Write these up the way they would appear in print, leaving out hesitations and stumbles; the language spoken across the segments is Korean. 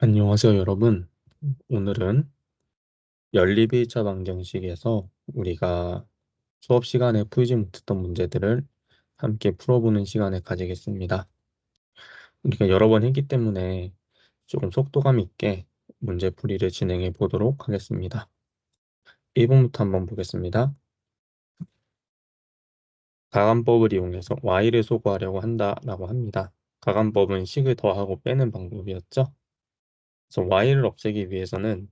안녕하세요, 여러분. 오늘은 연립일차 방정식에서 우리가 수업 시간에 풀지 못했던 문제들을 함께 풀어보는 시간을 가지겠습니다. 우리가 여러 번 했기 때문에 조금 속도감 있게 문제풀이를 진행해 보도록 하겠습니다. 1번부터 한번 보겠습니다. 가감법을 이용해서 y를 소구하려고 한다라고 합니다. 가감법은 식을 더하고 빼는 방법이었죠. 그래서 y를 없애기 위해서는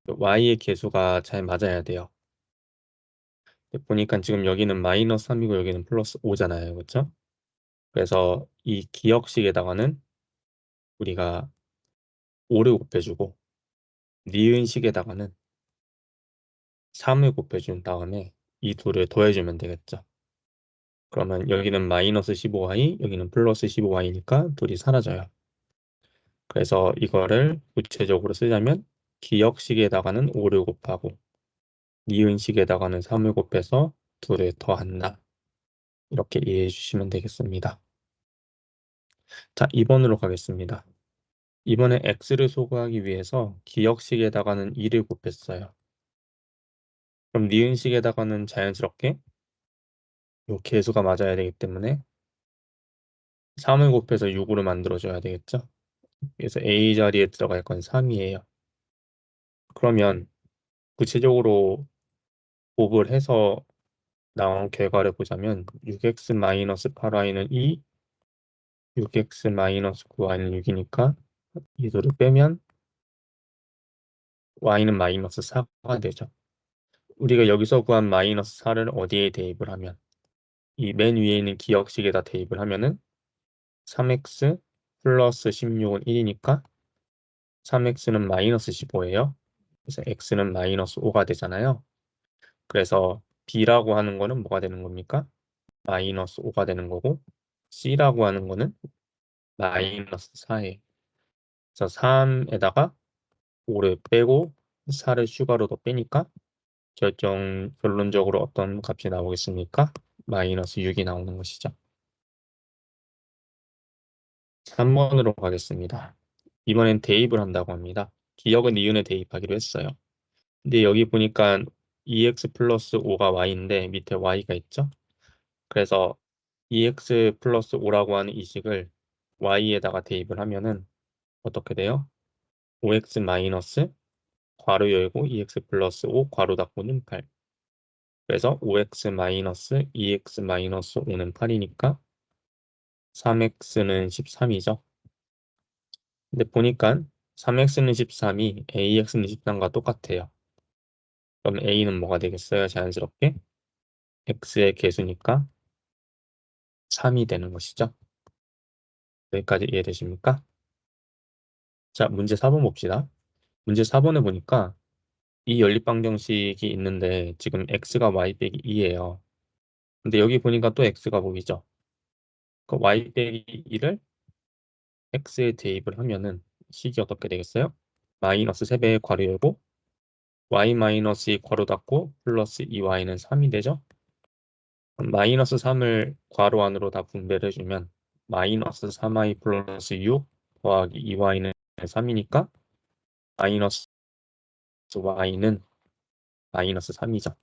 y의 계수가 잘 맞아야 돼요. 보니까 지금 여기는 마이너스 3이고 여기는 플러스 5잖아요. 그렇죠? 그래서 이 기억식에다가는 우리가 5를 곱해주고 니은식에다가는 3을 곱해준 다음에 이 둘을 더해주면 되겠죠. 그러면 여기는 마이너스 15y, 여기는 플러스 15y니까 둘이 사라져요. 그래서 이거를 구체적으로 쓰자면 기억식에다가는 5를 곱하고 니은식에다가는 3을 곱해서 둘을 더한다. 이렇게 이해해 주시면 되겠습니다. 자, 2번으로 가겠습니다. 이번에 x를 소구하기 위해서 기억식에다가는 2를 곱했어요. 그럼 니은식에다가는 자연스럽게 요 계수가 맞아야 되기 때문에 3을 곱해서 6으로 만들어줘야 되겠죠. 그래서 a 자리에 들어갈 건 3이에요. 그러면 구체적으로 곱을 해서 나온 결과를 보자면 6x-8y는 2, 6x-9y는 6이니까 이 둘을 빼면 y는 마이너스 4가 되죠. 우리가 여기서 구한 마이너스 4를 어디에 대입을 하면 이 맨 위에 있는 기억식에다 대입을 하면은 3x 플러스 16은 1이니까 3x는 마이너스 15예요. 그래서 x는 마이너스 5가 되잖아요. 그래서 b라고 하는 거는 뭐가 되는 겁니까? 마이너스 5가 되는 거고 c라고 하는 거는 마이너스 4예요. 그래서 3에다가 5를 빼고 4를 추가로 더 빼니까 결론적으로 어떤 값이 나오겠습니까? 마이너스 6이 나오는 것이죠. 3번으로 가겠습니다. 이번엔 대입을 한다고 합니다. 기억은 니은에 대입하기로 했어요. 근데 여기 보니까 2x 플러스 5가 y인데 밑에 y가 있죠? 그래서 2x 플러스 5라고 하는 이 식을 y에다가 대입을 하면은 어떻게 돼요? 5x 마이너스 괄호 열고 2x 플러스 5 괄호 닫고는 8. 그래서 5x 마이너스 2x 마이너스 5는 8이니까 3x는 13이죠. 근데 보니까 3x는 13이 ax는 13과 똑같아요. 그럼 a는 뭐가 되겠어요? 자연스럽게 x의 개수니까 3이 되는 것이죠. 여기까지 이해되십니까? 자, 문제 4번 봅시다. 문제 4번에 보니까 이 연립방정식이 있는데 지금 x가 y 빼기 2예요. 근데 여기 보니까 또 x가 보이죠? 그 y 빼기 2를 x에 대입을 하면은 식이 어떻게 되겠어요? 마이너스 3배의 괄호 열고 y 마이너스 2 괄호 닫고 플러스 2y는 3이 되죠? 그럼 마이너스 3을 괄호 안으로 다 분배를 해주면 마이너스 3y 플러스 6 더하기 2y는 3이니까 마이너스 y는 마이너스 3이죠.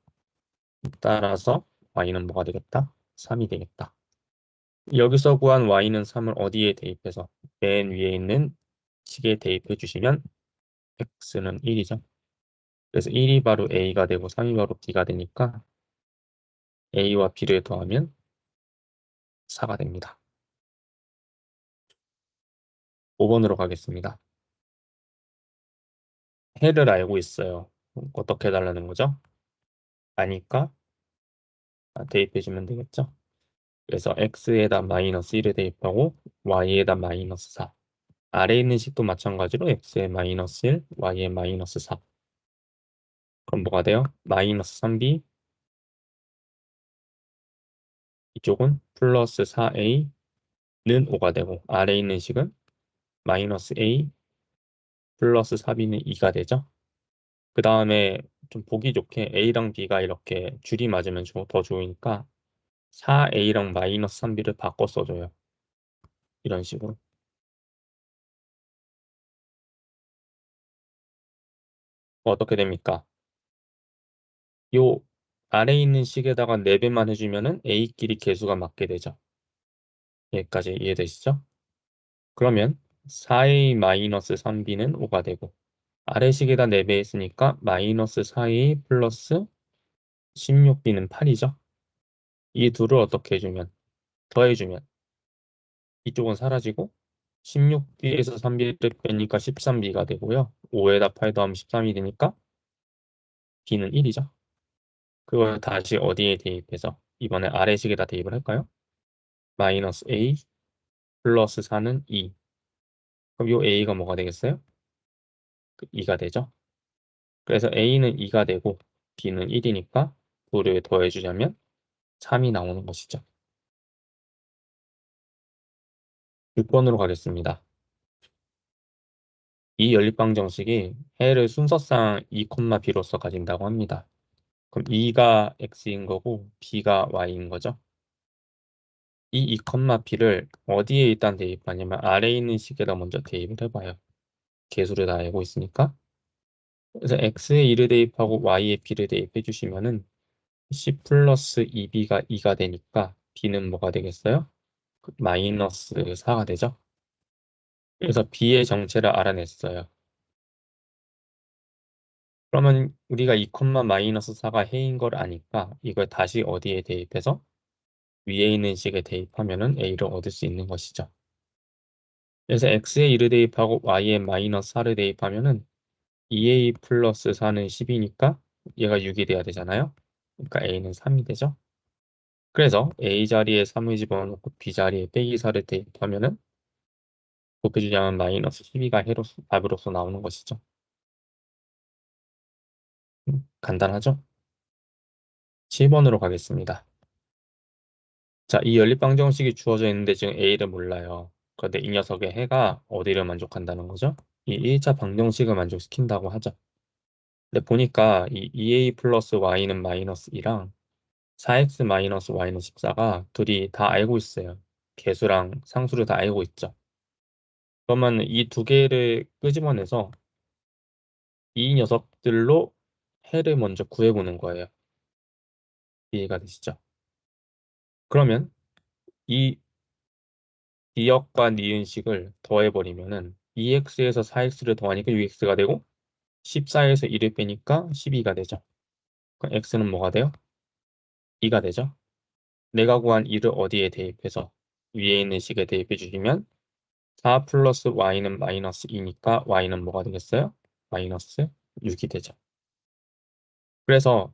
따라서 y는 뭐가 되겠다? 3이 되겠다. 여기서 구한 y는 3을 어디에 대입해서 맨 위에 있는 식에 대입해 주시면 x는 1이죠. 그래서 1이 바로 a가 되고 3이 바로 b가 되니까 a와 b를 더하면 4가 됩니다. 5번으로 가겠습니다. 해를 알고 있어요. 어떻게 해달라는 거죠? 아니까 대입해주면 되겠죠? 그래서 x에다 마이너스 1을 대입하고 y에다 마이너스 4. 아래에 있는 식도 마찬가지로 x에 마이너스 1, y에 마이너스 4. 그럼 뭐가 돼요? 마이너스 3b, 이쪽은 플러스 4a는 5가 되고 아래에 있는 식은 마이너스 a 플러스 4b는 2가 되죠? 그 다음에 좀 보기 좋게 a랑 b가 이렇게 줄이 맞으면 더 좋으니까 4a랑 마이너스 3b를 바꿔 써줘요. 이런 식으로. 어떻게 됩니까? 요 아래에 있는 식에다가 4배만 해주면은 A끼리 계수가 맞게 되죠. 여기까지 이해되시죠? 그러면 4A-3B는 5가 되고 아래 식에다 4배 했으니까 마이너스 4A 플러스 16B는 8이죠. 이 둘을 어떻게 해주면 더해주면 이쪽은 사라지고 16B에서 3B를 빼니까 13B가 되고요. 5에다 8 더하면 13이 되니까 B는 1이죠. 그걸 다시 어디에 대입해서 이번에 아래식에다 대입을 할까요? 마이너스 A 플러스 4는 2. 그럼 요 A가 뭐가 되겠어요? 2가 되죠. 그래서 A는 2가 되고 B는 1이니까 둘을 더해주자면 3이 나오는 것이죠. 6번으로 가겠습니다. 이 연립방정식이 해를 순서상 2,B로서 가진다고 합니다. 그럼 2가 X인 거고 B가 Y인 거죠. 이 2,B를 어디에 일단 대입하냐면 아래에 있는 식에다 먼저 대입을 해봐요. 계수를 다 알고 있으니까. 그래서 X에 1을 대입하고 Y에 B를 대입해 주시면은 C 플러스 2B가 2가 되니까 B는 뭐가 되겠어요? 마이너스 4가 되죠. 그래서 B의 정체를 알아냈어요. 그러면 우리가 2, 마이너스 4가 해인 걸 아니까 이걸 다시 어디에 대입해서 위에 있는 식에 대입하면은 A를 얻을 수 있는 것이죠. 그래서 X에 1을 대입하고 Y에 마이너스 4를 대입하면은 2A 플러스 4는 10이니까 얘가 6이 돼야 되잖아요. 그러니까 A는 3이 되죠. 그래서 A 자리에 3을 집어넣고 B 자리에 빼기 4를 대입하면은 곱해주자면 마이너스 12가 해로서 답으로서 나오는 것이죠. 간단하죠? 7번으로 가겠습니다. 자, 이 연립방정식이 주어져 있는데 지금 A를 몰라요. 그런데 이 녀석의 해가 어디를 만족한다는 거죠? 이 1차 방정식을 만족시킨다고 하죠. 근데 보니까 이 2A 플러스 Y는 마이너스 2랑 4X 마이너스 Y는 14가 둘이 다 알고 있어요. 개수랑 상수를 다 알고 있죠. 그러면 이 두 개를 끄집어내서 이 녀석들로 해를 먼저 구해보는 거예요. 이해가 되시죠? 그러면 이 기역과 니은식을 더해버리면은 2x에서 4x를 더하니까 6x가 되고 14에서 1을 빼니까 12가 되죠. 그럼 x는 뭐가 돼요? 2가 되죠. 내가 구한 2를 어디에 대입해서 위에 있는 식에 대입해 주시면 4 플러스 y는 마이너스 2니까 y는 뭐가 되겠어요? 마이너스 6이 되죠. 그래서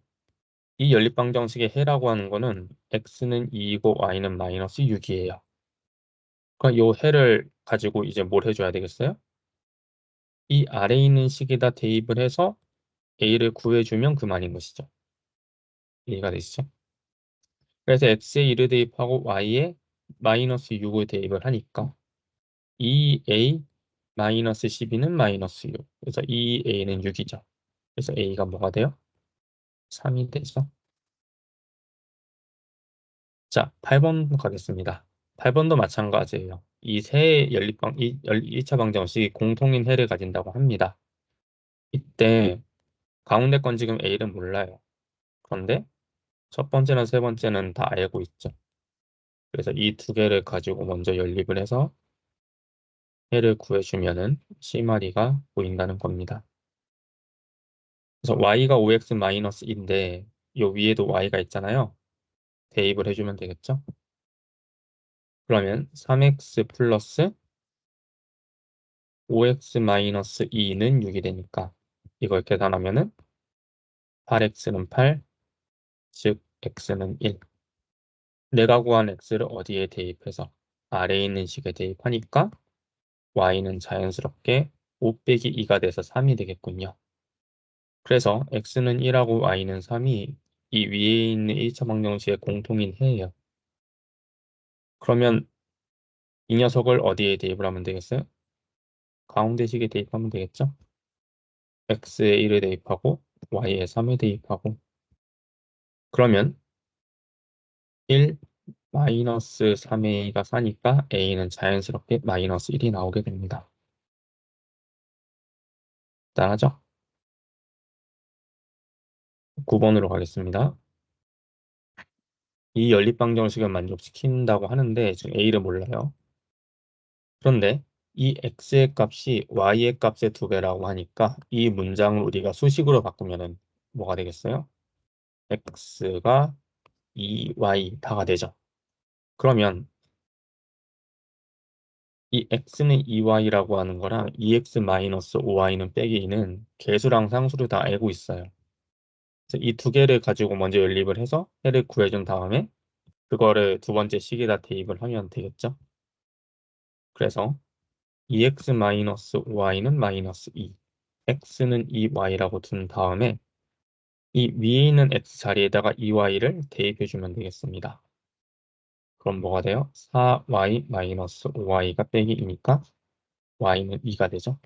이 연립방정식의 해라고 하는 거는 x는 2이고 y는 마이너스 6이에요. 그럼 이 해를 가지고 이제 뭘 해줘야 되겠어요? 이 아래에 있는 식에다 대입을 해서 a를 구해주면 그만인 것이죠. 이해가 되시죠? 그래서 x에 1을 대입하고 y에 마이너스 6을 대입을 하니까 2a 마이너스 12는 마이너스 6. 그래서 2a는 6이죠. 그래서 a가 뭐가 돼요? 3이 되죠. 자, 8번 가겠습니다. 8번도 마찬가지예요. 이 세 연립방, 1차 방정식이 공통인 해를 가진다고 합니다. 이때 가운데 건 지금 a는 몰라요. 그런데 첫 번째나 세 번째는 다 알고 있죠. 그래서 이 두 개를 가지고 먼저 연립을 해서 해를 구해주면은 C마리가 보인다는 겁니다. 그래서 y가 5x-1인데 요 위에도 y가 있잖아요. 대입을 해주면 되겠죠? 그러면 3x 플러스 5x-2는 6이 되니까 이걸 계산하면은 8x는 8, 즉 x는 1. 내가 구한 x를 어디에 대입해서 아래에 있는 식에 대입하니까 y는 자연스럽게 5 빼기 2가 돼서 3이 되겠군요. 그래서 x는 1하고 y는 3이 이 위에 있는 1차 방정식의 공통인 해예요. 그러면 이 녀석을 어디에 대입을 하면 되겠어요? 가운데 식에 대입하면 되겠죠? x에 1을 대입하고 y에 3을 대입하고 그러면 1 마이너스 3a가 4니까 a는 자연스럽게 마이너스 1이 나오게 됩니다. 따라죠? 9번으로 가겠습니다. 이 연립방정식을 만족시킨다고 하는데 지금 A를 몰라요. 그런데 이 x의 값이 y의 값의 2배라고 하니까 이 문장을 우리가 수식으로 바꾸면은 뭐가 되겠어요? x가 2y 다가 되죠. 그러면 이 x는 2y라고 하는 거랑 2x-5y는 빼기 2는 개수랑 상수를 다 알고 있어요. 그래서 이 두 개를 가지고 먼저 연립을 해서 해를 구해준 다음에 그거를 두 번째 식에다 대입을 하면 되겠죠. 그래서 2x-5y는 마이너스 2, x는 2y라고 둔 다음에 이 위에 있는 x 자리에다가 2y를 대입해주면 되겠습니다. 그럼 뭐가 돼요? 4y-5y가 빼기 2니까 y는 2가 되죠.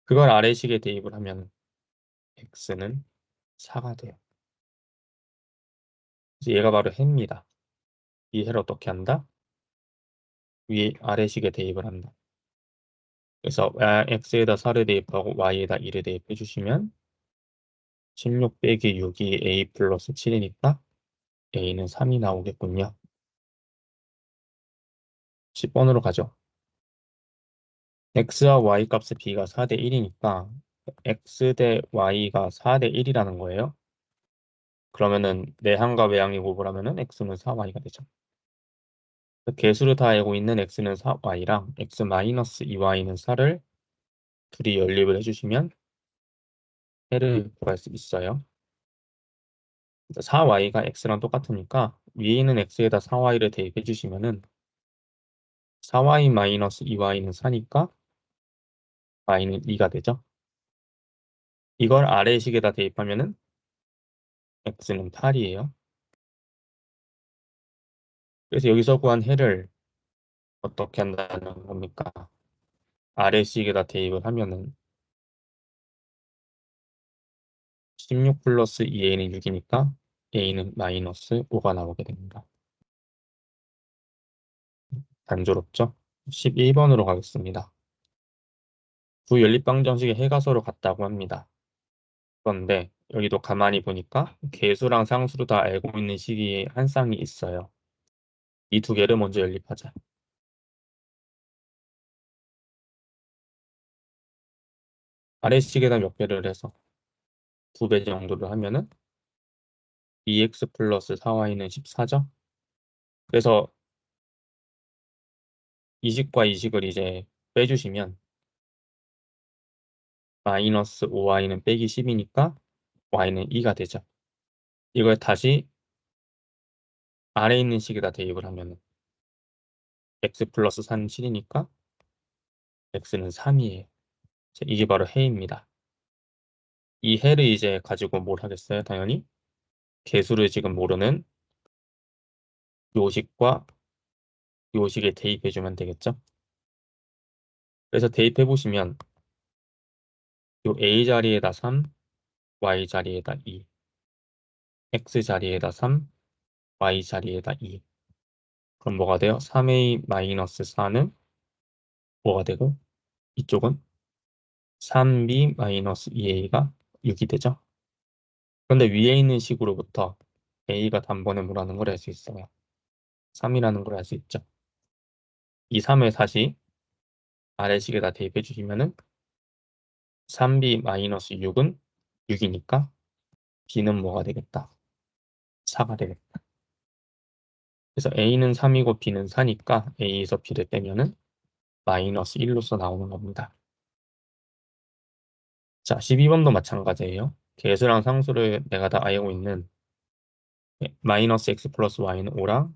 그걸 아래식에 대입을 하면 x는 4가 돼요. 그래서 얘가 바로 해입니다. 이 해를 어떻게 한다? 위에 아래식에 대입을 한다. 그래서 x에다 4를 대입하고 y에다 2를 대입해 주시면 16 빼기 6이 a 플러스 7이니까 a는 3이 나오겠군요. 10번으로 가죠. x와 y 값의 b가 4대 1이니까 x 대 y가 4대 1이라는 거예요. 그러면은 내항과 외항이 곱을 하면은 x는 4y가 되죠. 개수를 다 알고 있는 x는 4y랑 x-2y는 4를 둘이 연립을 해주시면 해를 구할 수 있어요. 4y가 x랑 똑같으니까 위에 있는 x에다 4y를 대입해 주시면은 4y-2y는 4니까 y는 2가 되죠. 이걸 아래 식에다 대입하면은 x는 8이에요. 그래서 여기서 구한 해를 어떻게 한다는 겁니까? 아래 식에다 대입을 하면은 16 플러스 2a는 6이니까 a는 마이너스 5가 나오게 됩니다. 단조롭죠? 11번으로 가겠습니다. 두 연립방정식의 해가 서로 같다고 합니다. 그런데 여기도 가만히 보니까 개수랑 상수로 다 알고 있는 식이 한 쌍이 있어요. 이 두 개를 먼저 연립하자. 아래식에다 몇 배를 해서 2배 정도를 하면은 2x 플러스 4y는 14죠. 그래서 이 식과 이 식을 이제 빼주시면 마이너스 5y는 빼기 10이니까 y는 2가 되죠. 이걸 다시 아래 있는 식에다 대입을 하면 x 플러스 4는 7이니까 x는 3이에요. 이게 바로 해입니다. 이 해를 이제 가지고 뭘 하겠어요? 당연히 개수를 지금 모르는 요식과 요식에 대입해주면 되겠죠? 그래서 대입해보시면 요 a 자리에다 3, y 자리에다 2, x 자리에다 3, y 자리에다 2. 그럼 뭐가 돼요? 3a-4는 뭐가 되고 이쪽은 3b-2a가 6이 되죠? 그런데 위에 있는 식으로부터 a가 단번에 뭐라는 걸 알 수 있어요. 3이라는 걸 알 수 있죠. 이 3을 다시 아래식에다 대입해 주시면은 3b-6은 6이니까 b는 뭐가 되겠다? 4가 되겠다. 그래서 a는 3이고 b는 4니까 a에서 b를 빼면은 마이너스 1로서 나오는 겁니다. 자, 12번도 마찬가지예요. 개수랑 상수를 내가 다 알고 있는 마이너스 x 플러스 y는 5랑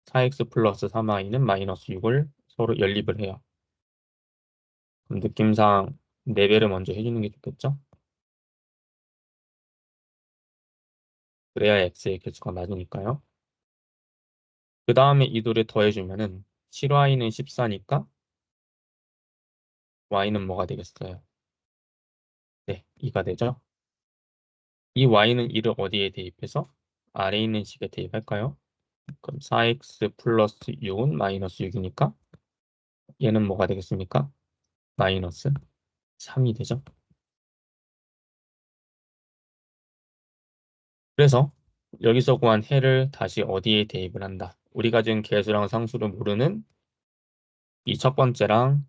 4x 플러스 3y는 마이너스 6을 서로 연립을 해요. 그럼 느낌상 4배를 먼저 해주는 게 좋겠죠? 그래야 x의 개수가 낮으니까요. 그 다음에 이 둘을 더해주면은 7y는 14니까 y는 뭐가 되겠어요? 네, 2가 되죠? 이 y는 2를 어디에 대입해서? 아래 있는 식에 대입할까요? 그럼 4x 플러스 6은 마이너스 6이니까 얘는 뭐가 되겠습니까? 마이너스 3이 되죠? 그래서 여기서 구한 해를 다시 어디에 대입을 한다. 우리가 지금 계수랑 상수를 모르는 이 첫 번째랑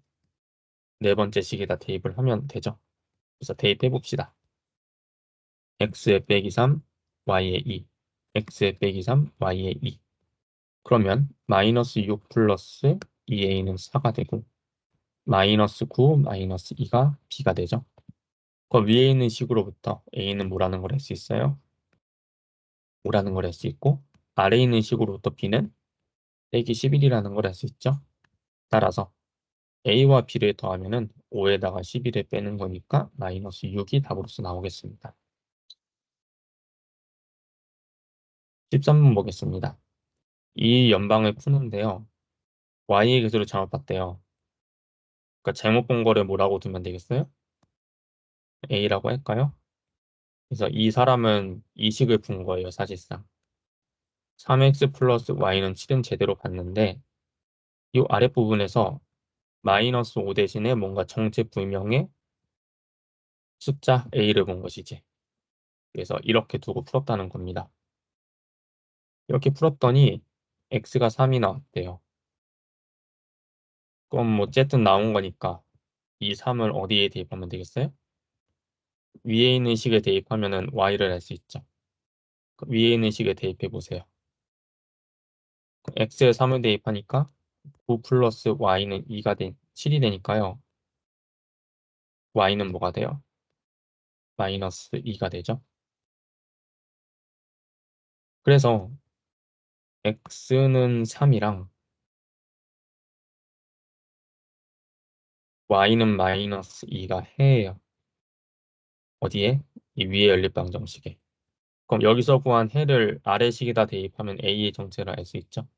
네 번째 식에다 대입을 하면 되죠. 그래서 대입해 봅시다. x에 빼기 3, y에 2. x에 빼기 3, y에 2. 그러면 마이너스 6 플러스 2a는 4가 되고 마이너스 9, 마이너스 2가 b가 되죠. 그 위에 있는 식으로부터 a는 뭐라는 걸 할 수 있어요? 5라는 걸 할 수 있고 아래에 있는 식으로부터 b는 빼기 11이라는 걸 할 수 있죠. 따라서 a와 b를 더하면은 5에다가 11을 빼는 거니까 마이너스 6이 답으로서 나오겠습니다. 13번 보겠습니다. 이 연방을 푸는데요. y의 계수를 잘못 봤대요. 그러니까 잘못 본 거를 뭐라고 두면 되겠어요? a라고 할까요? 그래서 이 사람은 이 식을 푼 거예요, 사실상. 3x 플러스 y는 7은 제대로 봤는데 이 아랫부분에서 마이너스 5 대신에 뭔가 정체불명의 숫자 a를 본 것이지. 그래서 이렇게 두고 풀었다는 겁니다. 이렇게 풀었더니 x가 3이 나왔대요. 그럼 뭐 어쨌든 나온 거니까 이 3을 어디에 대입하면 되겠어요? 위에 있는 식에 대입하면은 y를 알 수 있죠. 위에 있는 식에 대입해 보세요. x에 3을 대입하니까 9 플러스 y는 2가 7이 되니까요. y는 뭐가 돼요? 마이너스 2가 되죠. 그래서 x는 3이랑 y는 마이너스 2가 해예요. 어디에? 이 위에 연립방정식에. 그럼 여기서 구한 해를 아래식에다 대입하면 a의 정체를 알 수 있죠.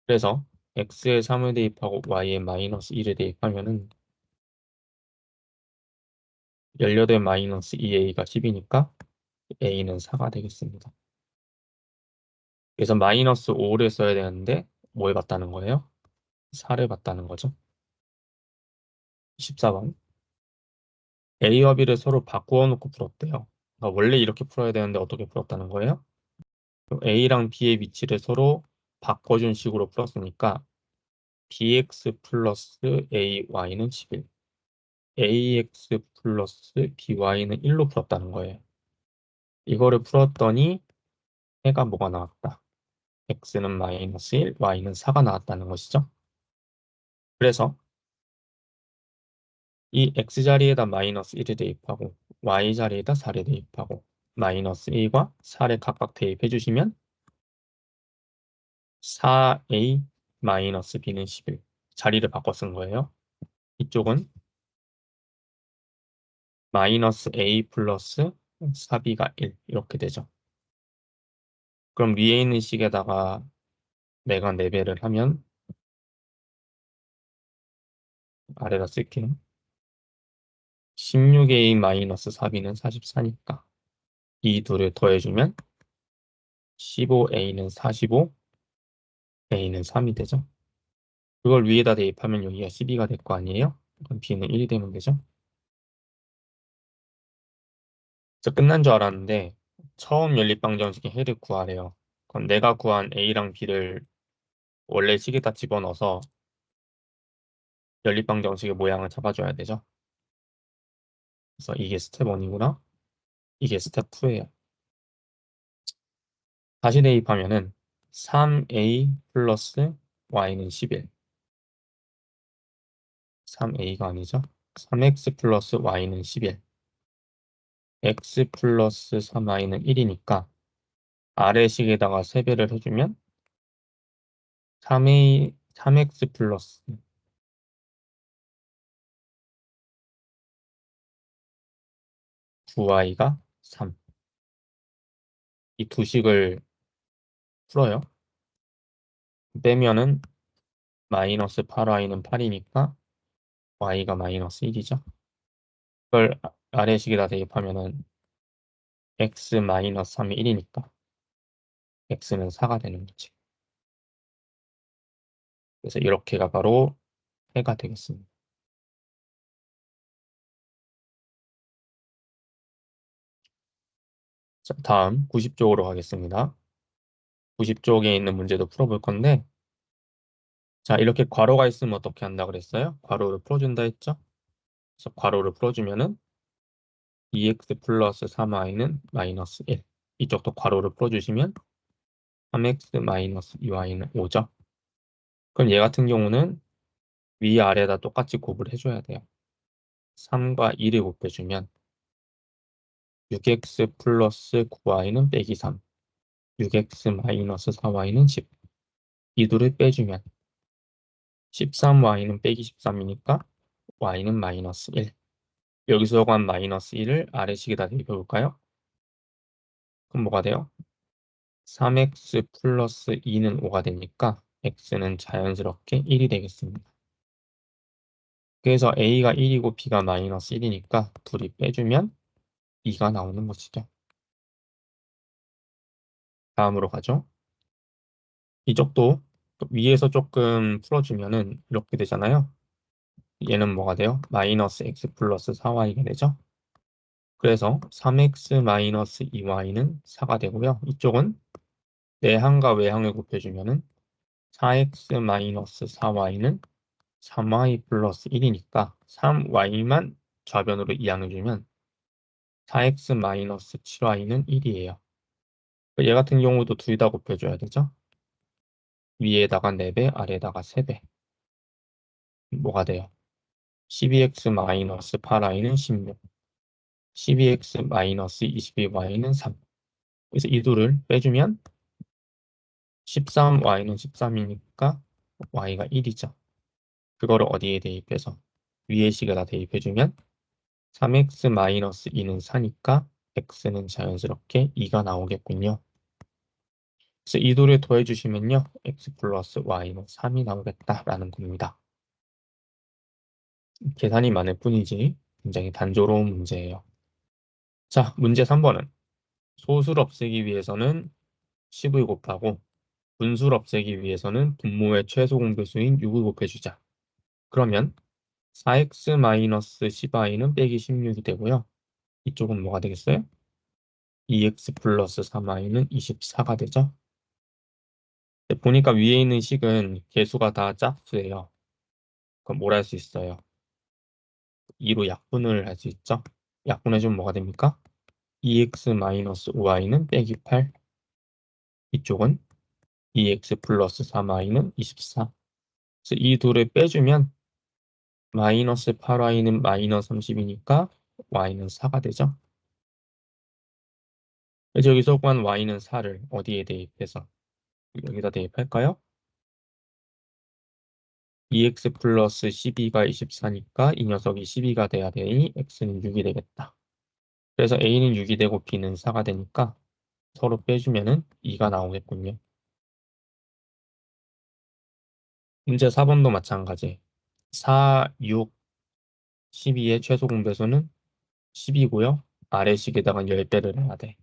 그래서 x에 3을 대입하고 y에 마이너스 2를 대입하면은 18 마이너스 2a가 10이니까 a는 4가 되겠습니다. 그래서 마이너스 5를 써야 되는데 뭘 봤다는 거예요? 4를 봤다는 거죠. 14번. a와 b를 서로 바꾸어 놓고 풀었대요. 그러니까 원래 이렇게 풀어야 되는데 어떻게 풀었다는 거예요? a랑 b의 위치를 서로 바꿔준 식으로 풀었으니까 bx 플러스 ay는 11, ax 플러스 by는 1로 풀었다는 거예요. 이거를 풀었더니 해가 뭐가 나왔다. x는 마이너스 1, y는 4가 나왔다는 것이죠. 그래서 이 x자리에다 마이너스 1을 대입하고 y자리에다 4를 대입하고 마이너스 1과 4를 각각 대입해 주시면 4a 마이너스 b는 11. 자리를 바꿔 쓴 거예요. 이쪽은 마이너스 a 플러스 4b가 1 이렇게 되죠. 그럼 위에 있는 식에다가 내가 4배를 하면 아래다 쓸게요. 16a 마이너스 4b는 44니까 이 둘을 더해주면 15a는 45, a는 3이 되죠. 그걸 위에다 대입하면 여기가 12가 될 거 아니에요? 그럼 b는 1이 되면 되죠. 진짜 끝난 줄 알았는데 처음 연립방정식의 해를 구하래요. 그럼 내가 구한 a랑 b를 원래 식에다 집어넣어서 연립방정식의 모양을 잡아줘야 되죠. 그래서 이게 스텝 1이구나. 이게 스텝 2예요. 다시 대입하면은 3a 플러스 y는 11. 3a가 아니죠. 3x 플러스 y는 11. x 플러스 3y는 1이니까 아래식에다가 3배를 해주면 3x 플러스 9y가 3. 이 두 식을 풀어요. 빼면은 마이너스 8y는 8이니까 y가 마이너스 1이죠. 그걸 아래식에다 대입하면은 x 마이너스 3이 1이니까 x는 4가 되는 거지. 그래서 이렇게가 바로 해가 되겠습니다. 자, 다음 90쪽으로 가겠습니다. 90쪽에 있는 문제도 풀어볼 건데, 자, 이렇게 괄호가 있으면 어떻게 한다 그랬어요? 괄호를 풀어준다 했죠? 그래서 괄호를 풀어주면은 2x 플러스 3y는 마이너스 1. 이쪽도 괄호를 풀어주시면 3x 마이너스 2y는 5죠. 그럼 얘 같은 경우는 위아래다 똑같이 곱을 해줘야 돼요. 3과 1을 곱해주면 6x 플러스 9y는 빼기 3, 6x 마이너스 4y는 10. 이 둘을 빼주면 13y는 빼기 13이니까 y는 마이너스 1. 여기서 요구한 마이너스 1을 아래식에다 대입해볼까요? 그럼 뭐가 돼요? 3x 플러스 2는 5가 되니까 x는 자연스럽게 1이 되겠습니다. 그래서 a가 1이고 b가 마이너스 1이니까 둘이 빼주면 2가 나오는 것이죠. 다음으로 가죠. 이쪽도 위에서 조금 풀어주면은 이렇게 되잖아요. 얘는 뭐가 돼요? 마이너스 x 플러스 4y가 되죠. 그래서 3x 마이너스 2y는 4가 되고요. 이쪽은 내항과 외항을 곱해주면은 4x 마이너스 4y는 3y 플러스 1이니까 3y만 좌변으로 이항해주면 4x 마이너스 7y는 1이에요. 얘 같은 경우도 둘 다 곱해줘야 되죠. 위에다가 4배, 아래에다가 3배. 뭐가 돼요? 12x 마이너스 8y는 16, 12x 마이너스 22y는 3. 그래서 이 둘을 빼주면 13y는 13이니까 y가 1이죠. 그거를 어디에 대입해서 위에 식에다 대입해주면 3x 마이너스 2는 4니까 x는 자연스럽게 2가 나오겠군요. 그래서 이 둘을 더해주시면요. x 플러스 y는 3이 나오겠다라는 겁니다. 계산이 많을 뿐이지 굉장히 단조로운 문제예요. 자, 문제 3번은 소수를 없애기 위해서는 10을 곱하고 분수를 없애기 위해서는 분모의 최소 공배수인 6을 곱해주자. 그러면 4x-10i는 빼기 16이 되고요. 이쪽은 뭐가 되겠어요? 2x 플러스 3i는 24가 되죠. 보니까 위에 있는 식은 개수가 다 짝수예요. 그럼 뭘 할 수 있어요? 2로 약분을 할 수 있죠. 약분해주면 뭐가 됩니까? 2x-5i는 빼기 8. 이쪽은 2x 플러스 3i는 24. 그래서 이 둘을 빼주면 마이너스 8y는 마이너스 30이니까 y는 4가 되죠. 그래서 여기서 구한 y는 4를 어디에 대입해서 여기다 대입할까요? 2x 플러스 12가 24니까 이 녀석이 12가 돼야 되니 x는 6이 되겠다. 그래서 a는 6이 되고 b는 4가 되니까 서로 빼주면은 2가 나오겠군요. 문제 4번도 마찬가지. 4, 6, 12의 최소 공배수는 10이고요. 아래식에다가 10배를 해야 돼.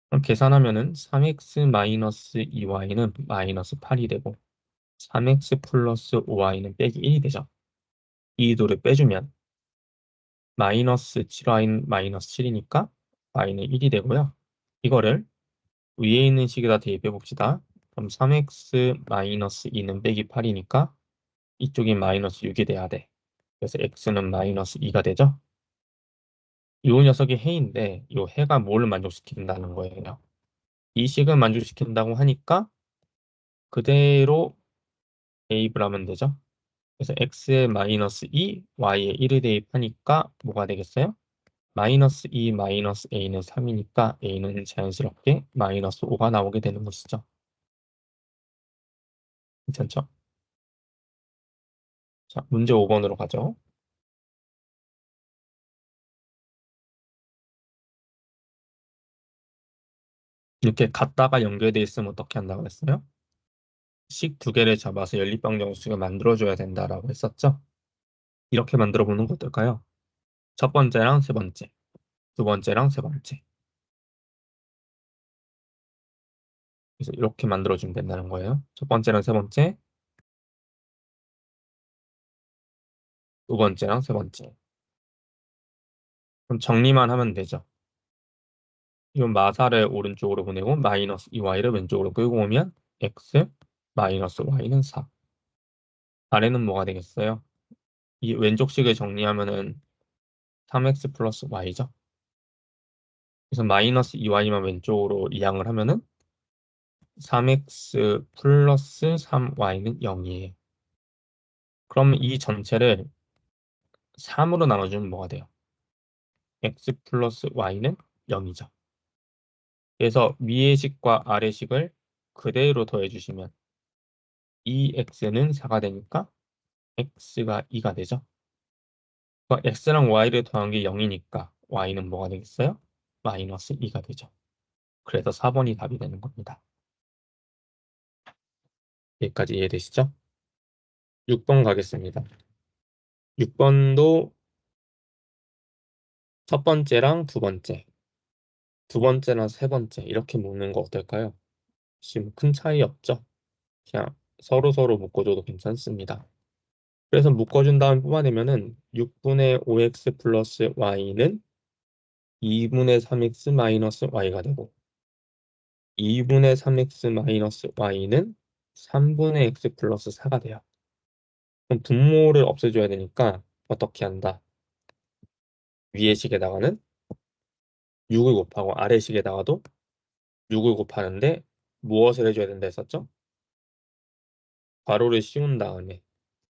그럼 계산하면은 3x-2y는 마이너스 8이 되고 3x 플러스 5y는 빼기 1이 되죠. 이 도를 빼주면 마이너스 7y는 마이너스 7이니까 y는 1이 되고요. 이거를 위에 있는 식에다 대입해 봅시다. 그럼 3x 마이너스 2는 빼기 8이니까 이쪽이 마이너스 6이 돼야 돼. 그래서 x는 마이너스 2가 되죠. 이 녀석이 해인데 이 해가 뭘 만족시킨다는 거예요. 이 식을 만족시킨다고 하니까 그대로 대입을 하면 되죠. 그래서 x에 마이너스 2, y에 1을 대입하니까 뭐가 되겠어요? 마이너스 2 마이너스 a는 3이니까 a는 자연스럽게 마이너스 5가 나오게 되는 것이죠. 괜찮죠? 자, 문제 5번으로 가죠. 이렇게 같다가 연결돼 있으면 어떻게 한다고 했어요? 식 두 개를 잡아서 연립방정식을 만들어줘야 된다라고 했었죠? 이렇게 만들어 보는 거 어떨까요? 첫 번째랑 세 번째, 두 번째랑 세 번째. 그래서 이렇게 만들어주면 된다는 거예요. 첫 번째랑 세 번째, 두 번째랑 세 번째. 그럼 정리만 하면 되죠. 이건 마사를 오른쪽으로 보내고 마이너스 2y를 왼쪽으로 끌고 오면 x 마이너스 y는 4. 아래는 뭐가 되겠어요? 이 왼쪽식을 정리하면은 3x 플러스 y죠. 그래서 마이너스 2y만 왼쪽으로 이항을 하면은 3x 플러스 3y는 0이에요. 그럼 이 전체를 3으로 나눠주면 뭐가 돼요? x 플러스 y는 0이죠. 그래서 위의 식과 아래 식을 그대로 더해주시면 2x는 4가 되니까 x가 2가 되죠. 그러니까 x랑 y를 더한 게 0이니까 y는 뭐가 되겠어요? 마이너스 2가 되죠. 그래서 4번이 답이 되는 겁니다. 여기까지 이해되시죠? 6번 가겠습니다. 6번도 첫 번째랑 두 번째, 두 번째랑 세 번째 이렇게 묶는 거 어떨까요? 지금 큰 차이 없죠? 그냥 서로 묶어줘도 괜찮습니다. 그래서 묶어준 다음에 뽑아내면은 6분의 5x 플러스 y는 2분의 3x 마이너스 y가 되고 2분의 3x 마이너스 y는 3분의 x 플러스 4가 돼요. 그럼 분모를 없애줘야 되니까 어떻게 한다? 위의 식에다가는 6을 곱하고 아래 식에다가도 6을 곱하는데 무엇을 해줘야 된다 했었죠? 괄호를 씌운 다음에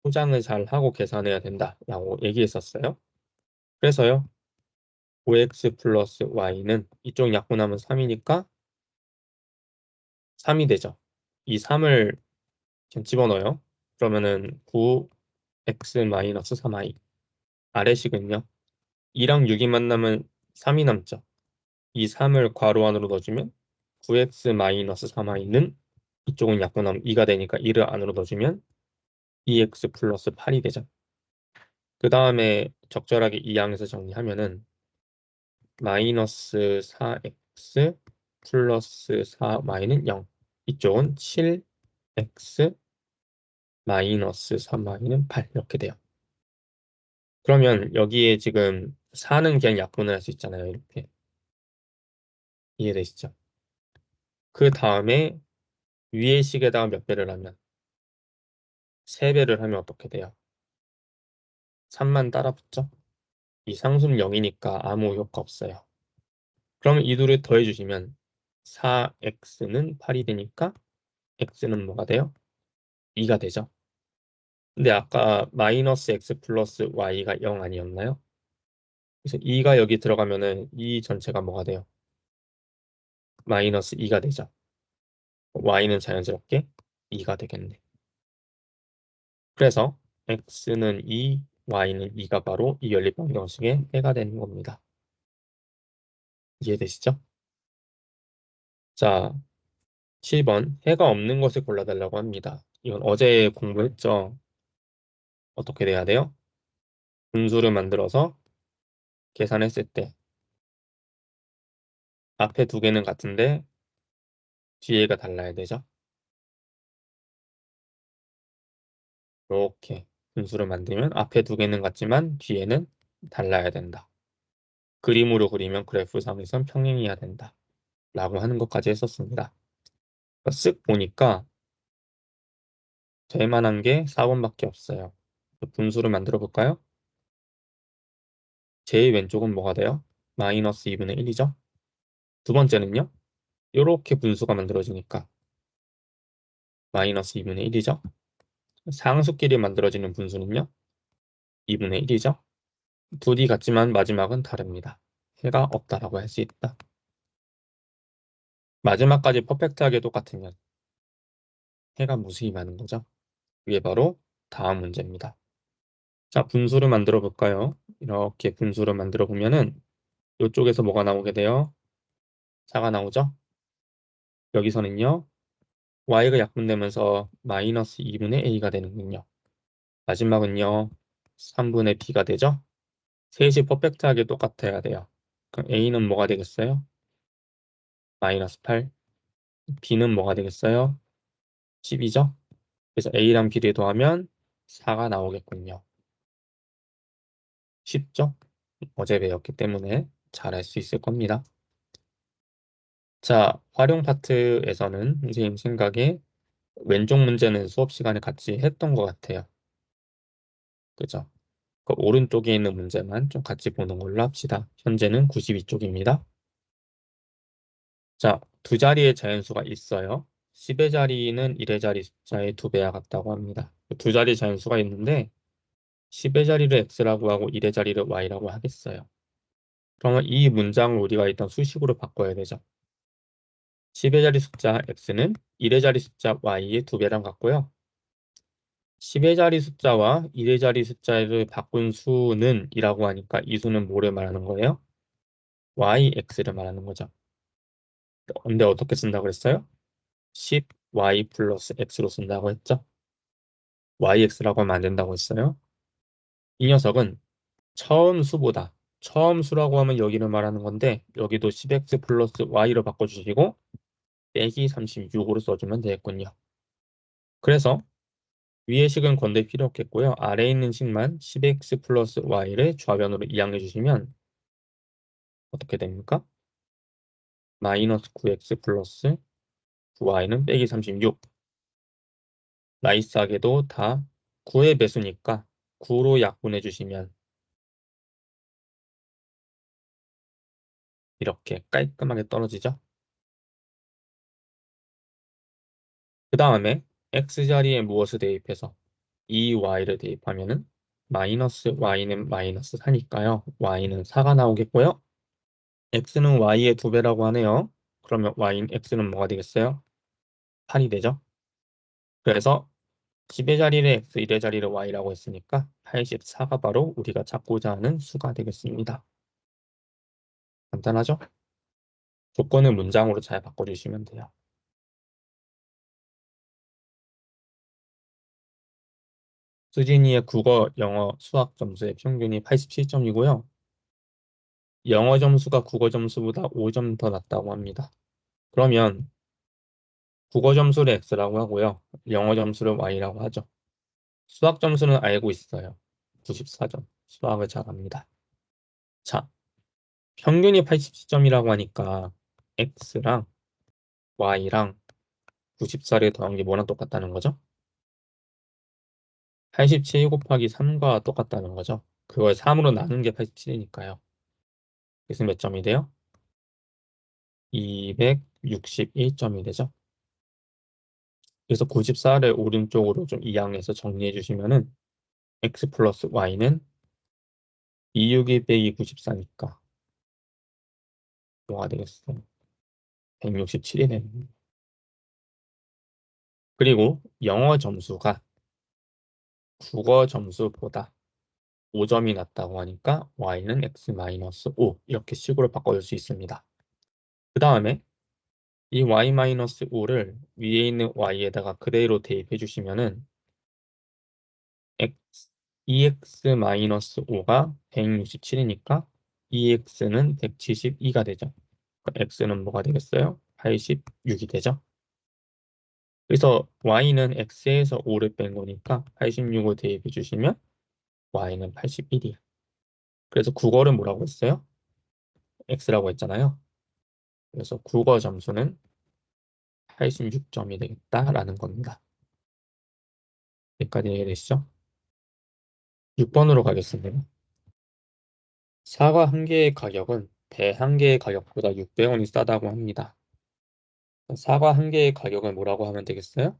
포장을 잘 하고 계산해야 된다라고 얘기했었어요. 그래서요. 5x 플러스 y는 이쪽 약분하면 3이니까 3이 되죠. 이 3을 그냥 집어넣어요. 그러면은 9x 마이너스 3y 아래식은요. 2랑 6이 만나면 3이 남죠. 이 3을 괄호 안으로 넣어주면 9x 마이너스 3y는 이쪽은 약분하면 2가 되니까 2를 안으로 넣어주면 2x 플러스 8이 되죠. 그 다음에 적절하게 이 양에서 정리하면은 마이너스 4x 플러스 4y는 0. 이쪽은 7x 마이너스 3y는 8 이렇게 돼요. 그러면 여기에 지금 4는 그냥 약분을 할 수 있잖아요. 이렇게. 이해되시죠? 그 다음에 위의 식에다가 몇 배를 하면 3배를 하면 어떻게 돼요? 3만 따라 붙죠? 이 상수는 0이니까 아무 효과 없어요. 그러면 이 둘을 더해주시면 4x는 8이 되니까 x는 뭐가 돼요? 2가 되죠. 근데 아까 마이너스 x 플러스 y가 0 아니었나요? 그래서 2가 여기 들어가면은 이 전체가 뭐가 돼요? 마이너스 2가 되죠. y는 자연스럽게 2가 되겠네. 그래서 x는 2, y는 2가 바로 이 연립방정식의 해가 되는 겁니다. 이해되시죠? 자, 7번 해가 없는 것을 골라달라고 합니다. 이건 어제 공부했죠? 어떻게 돼야 돼요? 분수를 만들어서 계산했을 때 앞에 두 개는 같은데 뒤에가 달라야 되죠? 이렇게 분수를 만들면 앞에 두 개는 같지만 뒤에는 달라야 된다. 그림으로 그리면 그래프상에선 평행이어야 된다. 라고 하는 것까지 했었습니다. 그러니까 쓱 보니까 될 만한 게 4번밖에 없어요. 분수를 만들어 볼까요? 제일 왼쪽은 뭐가 돼요? 마이너스 2분의 1이죠? 두 번째는요? 이렇게 분수가 만들어지니까 마이너스 2분의 1이죠? 상수끼리 만들어지는 분수는요? 2분의 1이죠? 둘이 같지만 마지막은 다릅니다. 해가 없다라고 할 수 있다. 마지막까지 퍼펙트하게 똑같으면 해가 무수히 많은 거죠. 이게 바로 다음 문제입니다. 자, 분수를 만들어 볼까요? 이렇게 분수를 만들어 보면은 이쪽에서 뭐가 나오게 돼요? 4가 나오죠? 여기서는요. y가 약분되면서 마이너스 2분의 a가 되는군요. 마지막은요. 3분의 b가 되죠? 셋이 퍼펙트하게 똑같아야 돼요. 그럼 a는 뭐가 되겠어요? 마이너스 8. b는 뭐가 되겠어요? 10이죠? 그래서 a랑 b를 더하면 4가 나오겠군요. 쉽죠? 어제 배웠기 때문에 잘 할 수 있을 겁니다. 자, 활용 파트에서는 선생님 생각에 왼쪽 문제는 수업 시간에 같이 했던 것 같아요. 그죠? 그 오른쪽에 있는 문제만 좀 같이 보는 걸로 합시다. 현재는 92쪽입니다. 자, 두 자리의 자연수가 있어요. 10의 자리는 1의 자리 숫자의 2배와 같다고 합니다. 두 자리 자연수가 있는데 10의 자리를 x라고 하고 1의 자리를 y라고 하겠어요. 그러면 이 문장을 우리가 일단 수식으로 바꿔야 되죠. 10의 자리 숫자 x는 1의 자리 숫자 y의 2배랑 같고요. 10의 자리 숫자와 1의 자리 숫자를 바꾼 수는 이라고 하니까 이 수는 뭐를 말하는 거예요? yx를 말하는 거죠. 근데 어떻게 쓴다고 그랬어요? 10y 플러스 x로 쓴다고 했죠. yx라고 하면 안 된다고 했어요. 이 녀석은 처음 수라고 하면 여기를 말하는 건데 여기도 10x 플러스 y로 바꿔주시고 빼기 36으로 써주면 되겠군요. 그래서 위의 식은 건들 필요 없겠고요. 아래에 있는 식만 10x 플러스 y를 좌변으로 이항해 주시면 어떻게 됩니까? 마이너스 9x 플러스 9y는 빼기 36. 나이스하게도 다 9의 배수니까 9로 약분해 주시면 이렇게 깔끔하게 떨어지죠. 그 다음에 x자리에 무엇을 대입해서 2y를 대입하면은 마이너스 y는 마이너스 4니까요. y는 4가 나오겠고요. x는 y의 2배라고 하네요. 그러면 x는 뭐가 되겠어요? 8이 되죠. 그래서 10의 자리를 x, 1의 자리를 y라고 했으니까 84가 바로 우리가 찾고자 하는 수가 되겠습니다. 간단하죠? 조건을 문장으로 잘 바꿔주시면 돼요. 수진이의 국어, 영어, 수학 점수의 평균이 87점이고요. 영어 점수가 국어 점수보다 5점 더 낮다고 합니다. 그러면 국어 점수를 x라고 하고요. 영어 점수를 y라고 하죠. 수학 점수는 알고 있어요. 94점. 수학을 잘합니다. 자, 평균이 87점이라고 하니까 x랑 y랑 94를 더한 게 뭐랑 똑같다는 거죠? 87 곱하기 3과 똑같다는 거죠. 그걸 3으로 나눈 게 87이니까요. 그래서 몇 점이 돼요? 261점이 되죠. 그래서 94를 오른쪽으로 좀 이항해서 정리해 주시면은 x 플러스 y는 261 빼기 94니까 뭐가 되겠어요? 167이 되는. 그리고 영어 점수가 국어 점수보다 5점이 낮다고 하니까 y는 x 마이너스 5 이렇게 식으로 바꿔줄 수 있습니다. 그 다음에 이 y-5를 위에 있는 y에다가 그대로 대입해 주시면은 x, 2x-5가 167이니까 2x는 172가 되죠. x는 뭐가 되겠어요? 86이 되죠. 그래서 y는 x에서 5를 뺀 거니까 86을 대입해 주시면 y는 81이야. 그래서 국어를 뭐라고 했어요? x라고 했잖아요. 그래서 국어 점수는 86점이 되겠다라는 겁니다. 여기까지 이해되시죠? 6번으로 가겠습니다. 사과 한 개의 가격은 배 한 개의 가격보다 600원이 싸다고 합니다. 사과 한 개의 가격을 뭐라고 하면 되겠어요?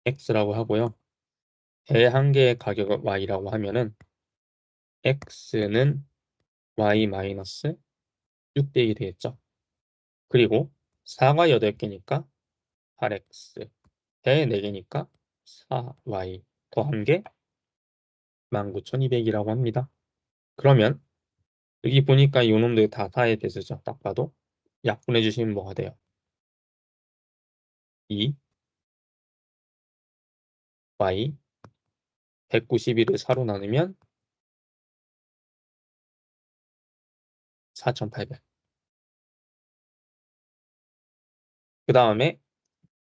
x라고 하고요. 배 한 개의 가격을 y라고 하면은 x는 y 마이너스 6대1이 되겠죠. 그리고 사과 8개니까 8x, 배 4개니까 4y 더한 게 19,200이라고 합니다. 그러면 여기 보니까 요놈들 다 4의 배수죠. 딱 봐도. 약분해 주시면 뭐가 돼요? 2, y, 191을 4로 나누면 4,800. 그 다음에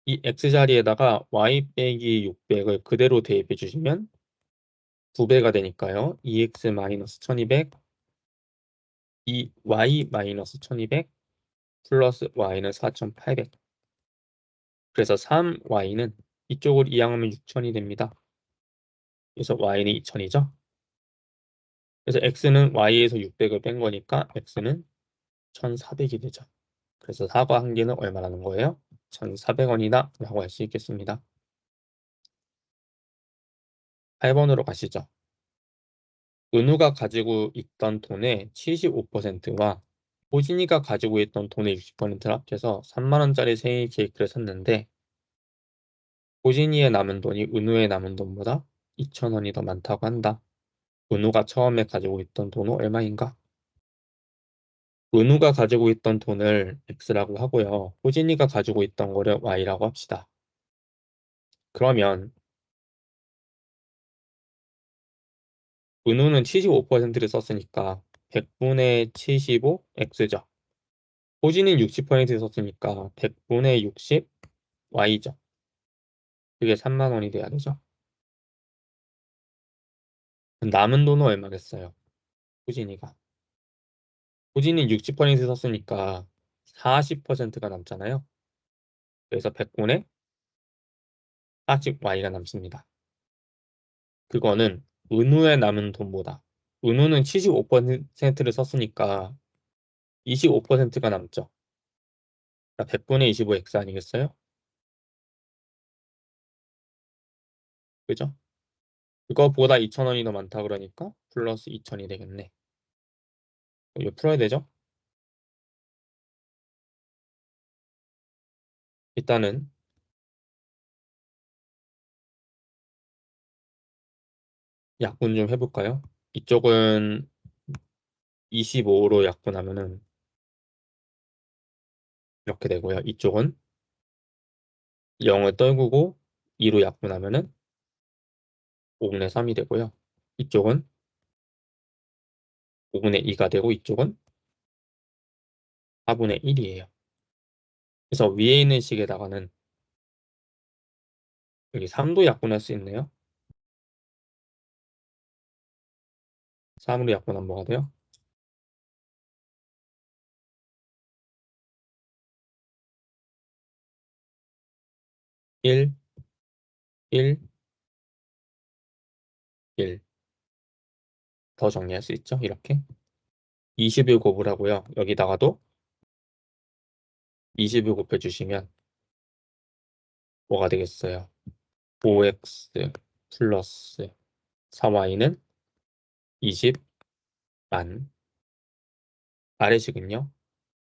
이 x자리에다가 y 빼기 600을 그대로 대입해 주시면 2배가 되니까요. 2x 마이너스 1200, 2y 마이너스 1200, 플러스 y는 4,800. 그래서 3y는 이쪽을 이항하면 6,000이 됩니다. 그래서 y는 2,000이죠. 그래서 x는 y에서 600을 뺀 거니까 x는 1,400이 되죠. 그래서 사과 한 개는 얼마라는 거예요? 1,400원이다 라고 할 수 있겠습니다. 8번으로 가시죠. 은우가 가지고 있던 돈의 75%와 호진이가 가지고 있던 돈의 60%를 합쳐서 3만 원짜리 생일 케이크를 샀는데 호진이의 남은 돈이 은우의 남은 돈보다 2,000원이 더 많다고 한다. 은우가 처음에 가지고 있던 돈은 얼마인가? 은우가 가지고 있던 돈을 X라고 하고요. 호진이가 가지고 있던 거를 Y라고 합시다. 그러면 은우는 75%를 썼으니까 100분의 75 X죠. 호진이는 60% 썼으니까 100분의 60 Y죠. 그게 3만 원이 돼야 되죠. 남은 돈은 얼마겠어요? 호진이가. 호진이는 60% 썼으니까 40%가 남잖아요. 그래서 100분의 40 Y가 남습니다. 그거는 은우의 남은 돈보다 은우는 75%를 썼으니까 25%가 남죠. 그러니까 100분의 25x 아니겠어요? 그죠? 그거보다 2,000원이 더 많다 그러니까 플러스 2,000이 되겠네. 이거 풀어야 되죠? 일단은 약분 좀 해볼까요? 이쪽은 25로 약분하면은 이렇게 되고요. 이쪽은 0을 떨구고 2로 약분하면은 5분의 3이 되고요. 이쪽은 5분의 2가 되고 이쪽은 4분의 1이에요. 그래서 위에 있는 식에다가는 여기 3도 약분할 수 있네요. 3으로 약분하면 뭐가 돼요? 1, 1, 1. 더 정리할 수 있죠? 이렇게. 20을 곱으라고요. 여기다가도 20을 곱해주시면 뭐가 되겠어요? 5x 플러스 4y는 20만. 아래식은요?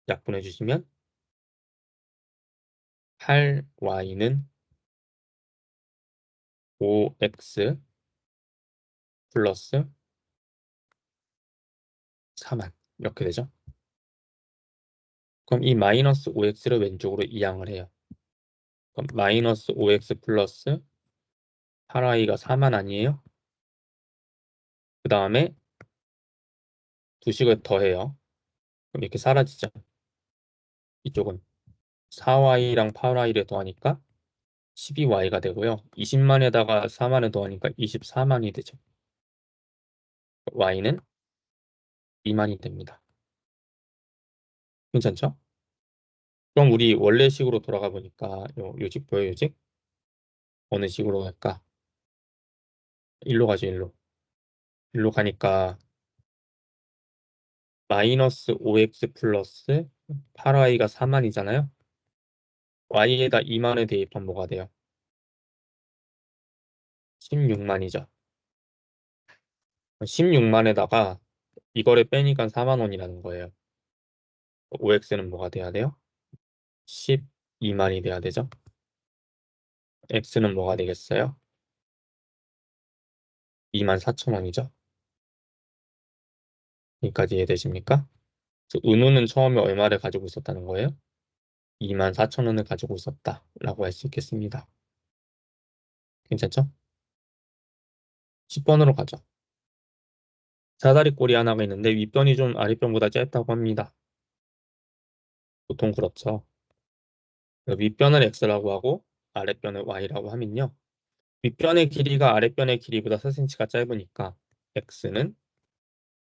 약분해주시면 8y는 5x 플러스 4만. 이렇게 되죠? 그럼 이 마이너스 5x를 왼쪽으로 이항을 해요. 그럼 마이너스 5x 플러스 8y가 4만 아니에요? 그 다음에 두 식을 더해요. 그럼 이렇게 사라지죠. 이쪽은 4y랑 8y를 더하니까 12y가 되고요. 20만에다가 4만을 더하니까 24만이 되죠. y는 2만이 됩니다. 괜찮죠? 그럼 우리 원래 식으로 돌아가 보니까 요식 보여요, 요식? 어느 식으로 갈까? 일로 가죠, 일로. 일로 가니까 마이너스 5x 플러스 8y가 4만이잖아요. y에다 2만을 대입하면 뭐가 돼요? 16만이죠. 16만에다가 이거를 빼니까 4만 원이라는 거예요. 5x는 뭐가 돼야 돼요? 12만이 돼야 되죠. x는 뭐가 되겠어요? 24,000원이죠. 여기까지 이해되십니까? 그래서 은우는 처음에 얼마를 가지고 있었다는 거예요? 24,000원을 가지고 있었다라고 할 수 있겠습니다. 괜찮죠? 10번으로 가죠. 사다리 꼬리 하나가 있는데 윗변이 좀 아랫변보다 짧다고 합니다. 보통 그렇죠. 윗변을 x라고 하고 아랫변을 y라고 하면요. 윗변의 길이가 아랫변의 길이보다 4cm가 짧으니까 x는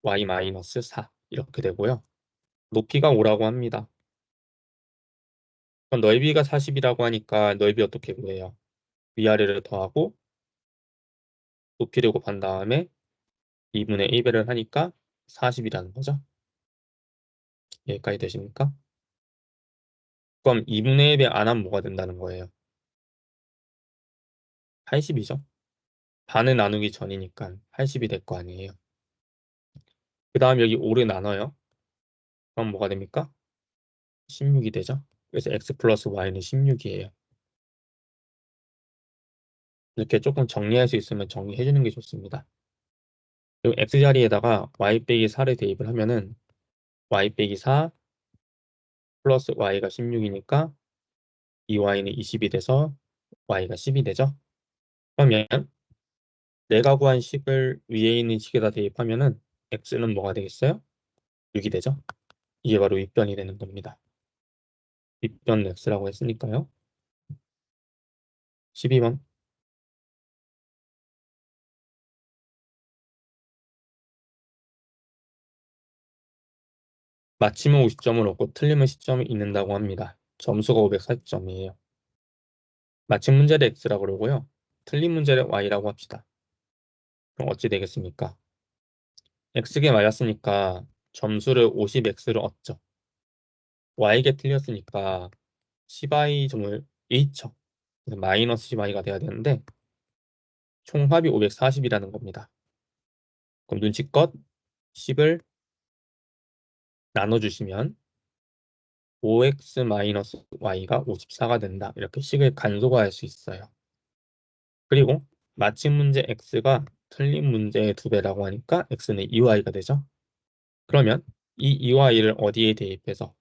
y-4 이렇게 되고요. 높이가 5라고 합니다. 그럼 넓이가 40이라고 하니까 넓이 어떻게 구해요? 위아래를 더하고 높이를 곱한 다음에 2분의 1배를 하니까 40이라는 거죠. 여기까지 되십니까? 그럼 2분의 1배 안 하면 뭐가 된다는 거예요? 80이죠. 반을 나누기 전이니까 80이 될 거 아니에요. 그 다음 여기 5를 나눠요. 그럼 뭐가 됩니까? 16이 되죠. 그래서 x 플러스 y는 16이에요. 이렇게 조금 정리할 수 있으면 정리해 주는 게 좋습니다. 그리고 x 자리에다가 y 빼기 4를 대입을 하면은 y 빼기 4 플러스 y가 16이니까 이 y는 20이 돼서 y가 10이 되죠. 그러면 내가 구한 식을 위에 있는 식에다 대입하면은 x는 뭐가 되겠어요? 6이 되죠. 이게 바로 윗변이 되는 겁니다. 윗변 x라고 했으니까요. 12번. 맞히면 50점을 얻고 틀리면 10점을 잃는다고 합니다. 점수가 540점이에요. 맞힌 문제를 x라고 그러고요. 틀린 문제를 y라고 합시다. 그럼 어찌 되겠습니까? x게 맞았으니까 점수를 50x를 얻죠. y게 틀렸으니까 10i 점을 잃죠. 그래서 마이너스 10i가 돼야 되는데 총합이 540이라는 겁니다. 그럼 눈치껏 10을 나눠주시면 5x-y가 54가 된다. 이렇게 식을 간소화할 수 있어요. 그리고 맞힌 문제 x가 틀린 문제의 2배라고 하니까 x는 2y가 되죠. 그러면 이 2y를 어디에 대입해서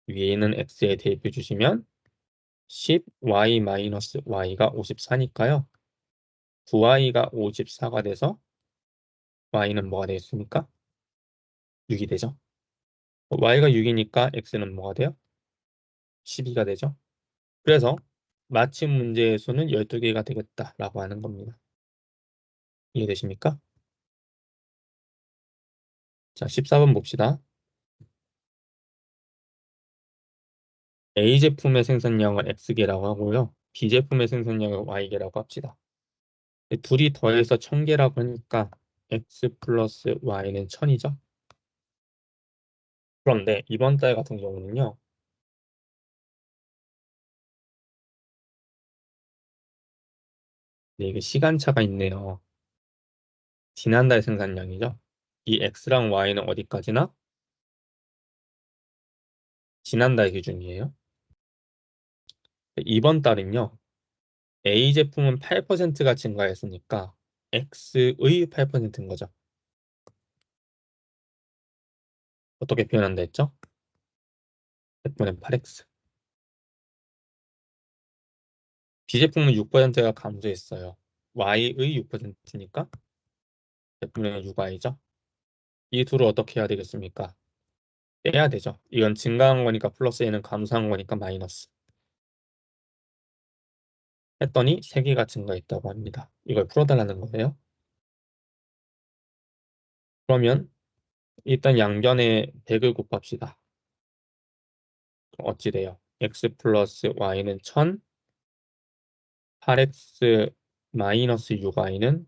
위에 있는 x에 대입해 주시면 10y-y가 54니까요. 9y가 54가 돼서 y는 뭐가 되겠습니까? 6이 되죠. y가 6이니까 x는 뭐가 돼요? 12가 되죠. 그래서 맞힌 문제의 수는 12개가 되겠다라고 하는 겁니다. 이해되십니까? 자, 14번 봅시다. A 제품의 생산량을 X개라고 하고요. B 제품의 생산량을 Y개라고 합시다. 둘이 더해서 1000개라고 하니까 X 플러스 Y는 1000이죠. 그런데 이번 달 같은 경우는요. 네, 이게 시간차가 있네요. 지난달 생산량이죠. 이 X랑 Y는 어디까지나? 지난달 기준이에요. 이번 달은요. A 제품은 8%가 증가했으니까 X의 8%인 거죠. 어떻게 표현한다 했죠? 100분의 8X. B 제품은 6%가 감소했어요. Y의 6%니까 100분의 6Y죠. 이 둘을 어떻게 해야 되겠습니까? 빼야 되죠. 이건 증가한 거니까 플러스 얘는 감소한 거니까 마이너스. 했더니 3개가 증가했다고 합니다. 이걸 풀어달라는 거예요. 그러면 일단 양변에 100을 곱합시다. 어찌 돼요? x 플러스 y는 1000, 8x 마이너스 6y는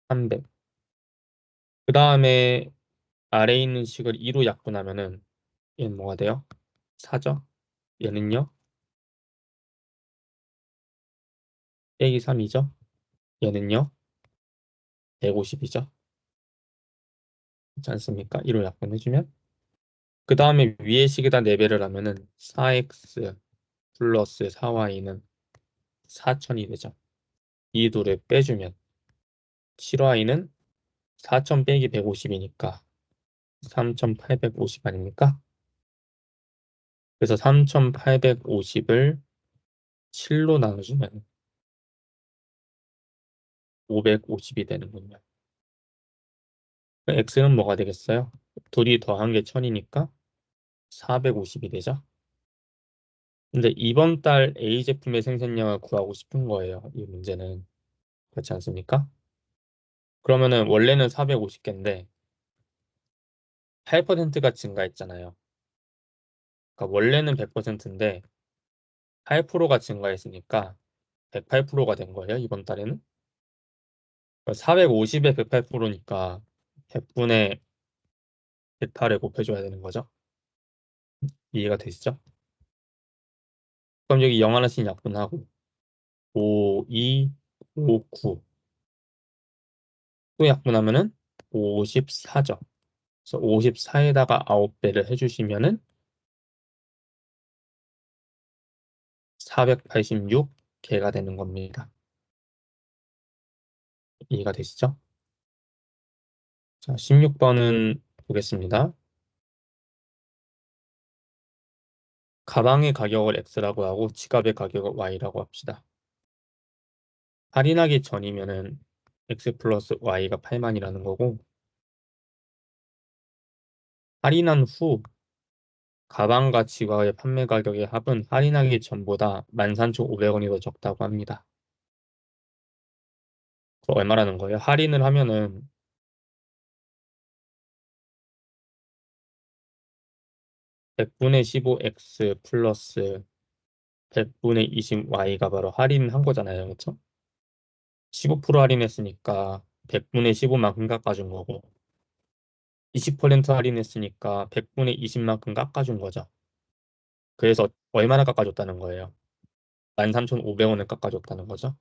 300. 그 다음에 아래에 있는 식을 2로 약분하면은 얘는 뭐가 돼요? 4죠? 얘는요? 빼기 3이죠? 얘는요? 150이죠? 그렇지 않습니까? 1로 약분해주면 그 다음에 위의 식에다 4배를 하면은 4x 플러스 4y는 4000이 되죠. 이 둘을 빼주면 7y는 4000 빼기 150이니까 3850 아닙니까? 그래서 3850을 7로 나눠주면 550이 되는군요. x는 뭐가 되겠어요? 둘이 더한 게 1000이니까 450이 되죠. 근데 이번 달 A 제품의 생산량을 구하고 싶은 거예요. 이 문제는. 그렇지 않습니까? 그러면은 원래는 450개인데 8%가 증가했잖아요. 그러니까 원래는 100%인데 8%가 증가했으니까 108%가 된 거예요, 이번 달에는. 450에 108%니까 100분의 108을 곱해줘야 되는 거죠. 이해가 되시죠? 그럼 여기 0 하나씩 약분하고 5, 2, 5, 9 또 약분하면은 54죠. 그래서 54에다가 9배를 해주시면은 486개가 되는 겁니다. 이해가 되시죠? 자, 16번은 보겠습니다. 가방의 가격을 X라고 하고 지갑의 가격을 Y라고 합시다. 할인하기 전이면은 X 플러스 Y가 8만이라는 거고, 할인한 후 가방과 지갑의 판매 가격의 합은 할인하기 전보다 13,500원이 더 적다고 합니다. 그거 얼마라는 거예요? 할인을 하면은 100분의 15X 플러스 100분의 20Y가 바로 할인한 거잖아요. 그렇죠? 15% 할인했으니까 100분의 15만큼 깎아준 거고, 20% 할인했으니까 100분의 20만큼 깎아준 거죠. 그래서 얼마나 깎아줬다는 거예요? 13,500원을 깎아줬다는 거죠.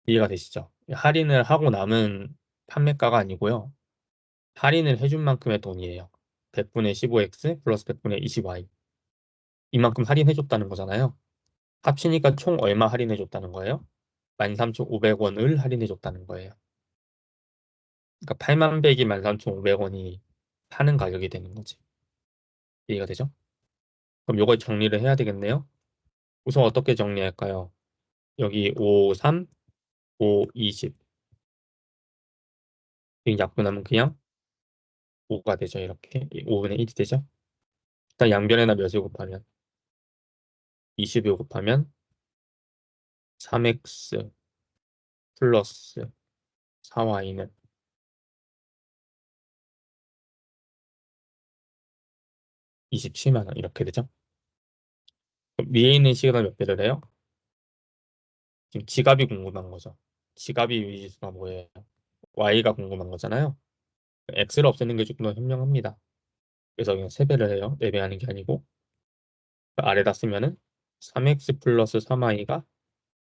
이해가 되시죠? 할인을 하고 남은 판매가가 아니고요. 할인을 해준 만큼의 돈이에요. 100분의 15x 플러스 100분의 20y. 이만큼 할인해줬다는 거잖아요. 합치니까 총 얼마 할인해줬다는 거예요? 13,500원을 할인해줬다는 거예요. 그러니까 8만 백이 13,500원이 파는 가격이 되는 거지. 이해가 되죠? 그럼 요걸 정리를 해야 되겠네요. 우선 어떻게 정리할까요? 여기 5, 3, 5, 20. 이 약분하면 그냥 5가 되죠. 이렇게 5분의 1이 되죠. 일단 양변에다 몇을 곱하면 20을 곱하면 3x 플러스 4y는 27만 원 이렇게 되죠. 그럼 위에 있는 시그널 몇 배를 해요? 지금 지갑이 궁금한 거죠. 지갑이 유지수가 뭐예요? y가 궁금한 거잖아요. x를 없애는 게 조금 더 현명합니다. 그래서 그냥 3배를 해요. 4배 하는 게 아니고 그 아래다 쓰면은 3x 플러스 3y가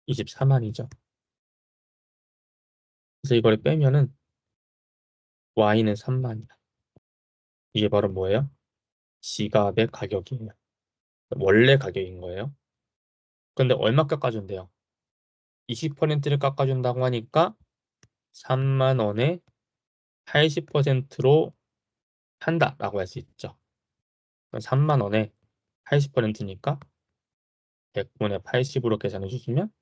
24만이죠. 그래서 이걸 빼면은 y는 3만이다. 이게 바로 뭐예요? 지갑의 가격이에요. 원래 가격인 거예요. 근데 얼마 깎아준대요? 20%를 깎아준다고 하니까 3만 원에 80%로 한다라고 할 수 있죠. 3만 원에 80%니까 100분의 80으로 계산해 주시면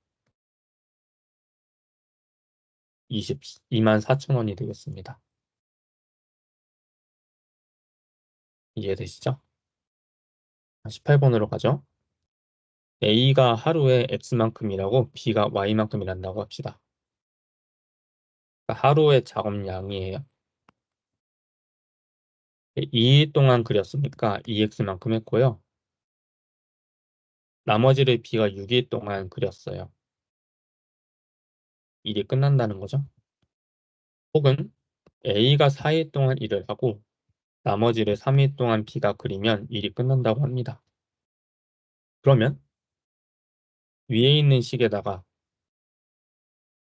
22만 4천 원이 되겠습니다. 이해되시죠? 18번으로 가죠. A가 하루에 X만큼이라고 B가 Y만큼이란다고 합시다. 그러니까 하루의 작업량이에요. 2일 동안 그렸으니까 2X만큼 했고요. 나머지를 B가 6일 동안 그렸어요. 일이 끝난다는 거죠. 혹은 A가 4일 동안 일을 하고 나머지를 3일 동안 B가 그리면 일이 끝난다고 합니다. 그러면 위에 있는 식에다가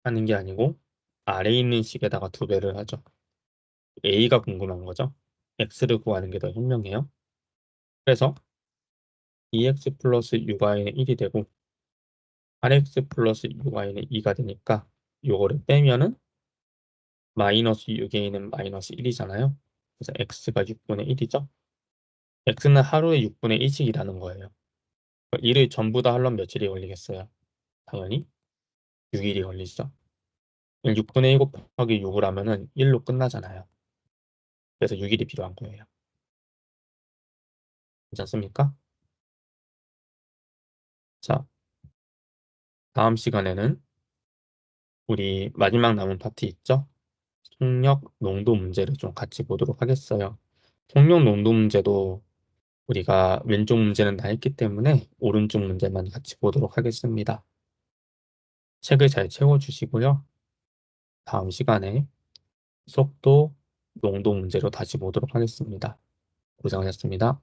하는 게 아니고 아래에 있는 식에다가 2배를 하죠. A가 궁금한 거죠. X를 구하는 게 더 현명해요. 그래서 2X 플러스 6Y는 1이 되고 8X 플러스 6Y는 2가 되니까 요거를 빼면은 마이너스 6A는 마이너스 1이잖아요. 그래서 X가 6분의 1이죠. X는 하루에 6분의 1씩이라는 거예요. 일을 전부 다 하려면 며칠이 걸리겠어요? 당연히 6일이 걸리죠. 6분의 1 곱하기 6을 하면은 1로 끝나잖아요. 그래서 6일이 필요한 거예요. 괜찮습니까? 자, 다음 시간에는 우리 마지막 남은 파트 있죠? 속력 농도 문제를 좀 같이 보도록 하겠어요. 속력 농도 문제도 우리가 왼쪽 문제는 다 했기 때문에 오른쪽 문제만 같이 보도록 하겠습니다. 책을 잘 채워주시고요. 다음 시간에 속도, 농도 문제로 다시 보도록 하겠습니다. 고생하셨습니다.